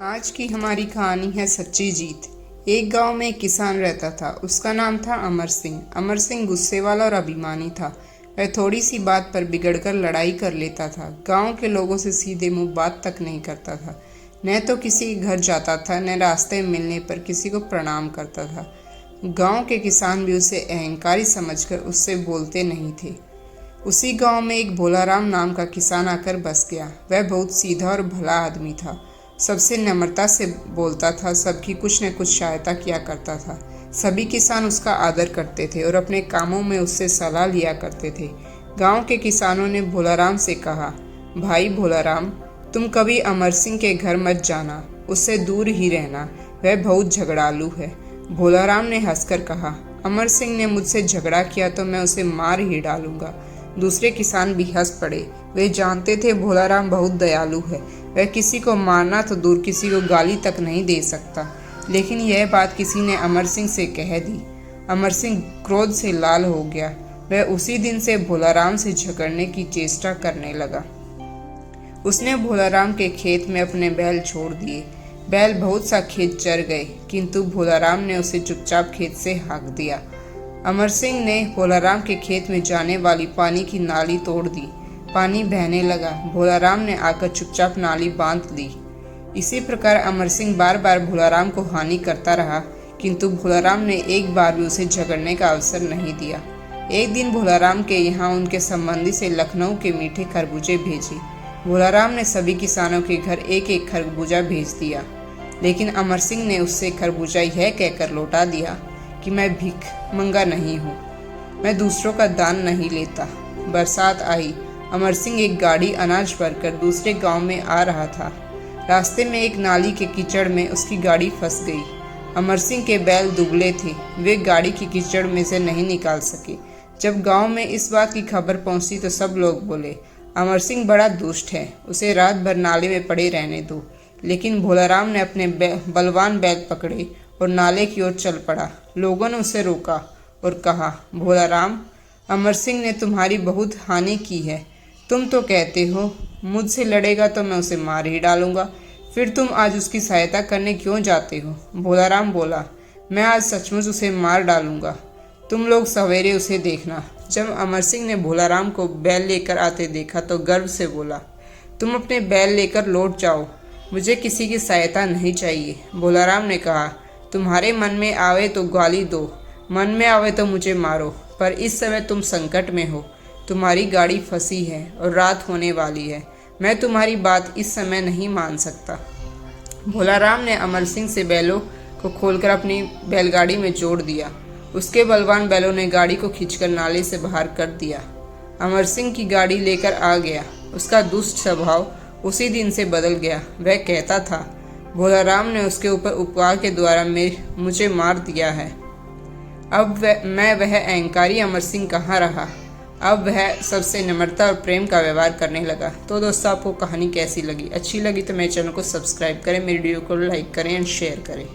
आज की हमारी कहानी है सच्ची जीत। एक गांव में एक किसान रहता था। उसका नाम था अमर सिंह। अमर सिंह गुस्से वाला और अभिमानी था। वह थोड़ी सी बात पर बिगड़कर लड़ाई कर लेता था। गांव के लोगों से सीधे मुंह बात तक नहीं करता था। न तो किसी के घर जाता था, न रास्ते में मिलने पर किसी को प्रणाम करता था। गांव के किसान भी उसे अहंकारी समझकर उससे बोलते नहीं थे। उसी गांव में एक भोलाराम नाम का किसान आकर बस गया। वह बहुत सीधा और भला आदमी था। सबसे नम्रता से बोलता था, सबकी कुछ न कुछ सहायता किया करता था। सभी किसान उसका आदर करते थे और अपने कामों में उससे सलाह लिया करते थे। गांव के किसानों ने भोलाराम से कहा, भाई भोलाराम, तुम कभी अमर सिंह के घर मत जाना, उससे दूर ही रहना, वह बहुत झगड़ालू है। भोलाराम ने हंसकर कहा, अमर सिंह ने मुझसे झगड़ा किया तो मैं उसे मार ही डालूंगा। दूसरे किसान भी हंस पड़े। वे जानते थे भोलाराम बहुत दयालु है। वह किसी को मारना तो दूर, किसी को गाली तक नहीं दे सकता। लेकिन यह बात किसी ने अमर सिंह से कह दी। अमर सिंह क्रोध से लाल हो गया। वह उसी दिन से भोलाराम से झगड़ने की चेष्टा करने लगा। उसने भोलाराम के खेत में अपने बैल छोड़ दिए। बैल बहुत सा खेत चर गए, किंतु भोलाराम ने उसे चुपचाप खेत से हाँक दिया। अमर सिंह ने भोलाराम के खेत में जाने वाली पानी की नाली तोड़ दी। पानी बहने लगा। भोलाराम ने आकर चुपचाप नाली बांध ली। इसी प्रकार अमर सिंह बार बार भोलाराम को हानि करता रहा, किंतु भोलाराम ने एक बार भी उसे झगड़ने का अवसर नहीं दिया। एक दिन भोलाराम के यहाँ उनके संबंधी से लखनऊ के मीठे खरबूजे भेजे। भोलाराम ने सभी किसानों के घर एक एक खरबूजा भेज दिया, लेकिन अमर सिंह ने उससे खरबूजा यह कहकर लौटा दिया कि मैं भीख मंगा नहीं हूँ, मैं दूसरों का दान नहीं लेता। बरसात आई। अमर सिंह एक गाड़ी अनाज भरकर दूसरे गांव में आ रहा था। रास्ते में एक नाली के कीचड़ में उसकी गाड़ी फंस गई। अमर सिंह के बैल दुबले थे, वे गाड़ी की कीचड़ में से नहीं निकाल सके। जब गांव में इस बात की खबर पहुंची तो सब लोग बोले, अमर सिंह बड़ा दुष्ट है, उसे रात भर नाले में पड़े रहने दो। लेकिन भोलाराम ने अपने बलवान बैल पकड़े और नाले की ओर चल पड़ा। लोगों ने उसे रोका और कहा, भोलाराम, अमर सिंह ने तुम्हारी बहुत हानि की है। तुम तो कहते हो मुझसे लड़ेगा तो मैं उसे मार ही डालूंगा, फिर तुम आज उसकी सहायता करने क्यों जाते हो? भोलाराम बोला, मैं आज सचमुच उसे मार डालूंगा। तुम लोग सवेरे उसे देखना। जब अमर सिंह ने भोलाराम को बैल लेकर आते देखा तो गर्व से बोला, तुम अपने बैल लेकर लौट जाओ, मुझे किसी की सहायता नहीं चाहिए। भोलाराम ने कहा, तुम्हारे मन में आवे तो गाली दो, मन में आवे तो मुझे मारो, पर इस समय तुम संकट में हो, तुम्हारी गाड़ी फंसी है और रात होने वाली है। मैं तुम्हारी बात इस समय नहीं मान सकता। भोलाराम ने अमर सिंह से बैलों को खोलकर अपनी बैलगाड़ी में जोड़ दिया। उसके बलवान बैलों ने गाड़ी को खींचकर नाले से बाहर कर दिया। अमर सिंह की गाड़ी लेकर आ गया। उसका दुष्ट स्वभाव उसी दिन से बदल गया। वह कहता था, भोलाराम ने उसके ऊपर उपकार के द्वारा मुझे मार दिया है। अब वह अहंकारी अमर सिंह कहाँ रहा। अब वह सबसे नम्रता और प्रेम का व्यवहार करने लगा। तो दोस्तों, आपको कहानी कैसी लगी? अच्छी लगी तो मेरे चैनल को सब्सक्राइब करें, मेरी वीडियो को लाइक करें एंड शेयर करें।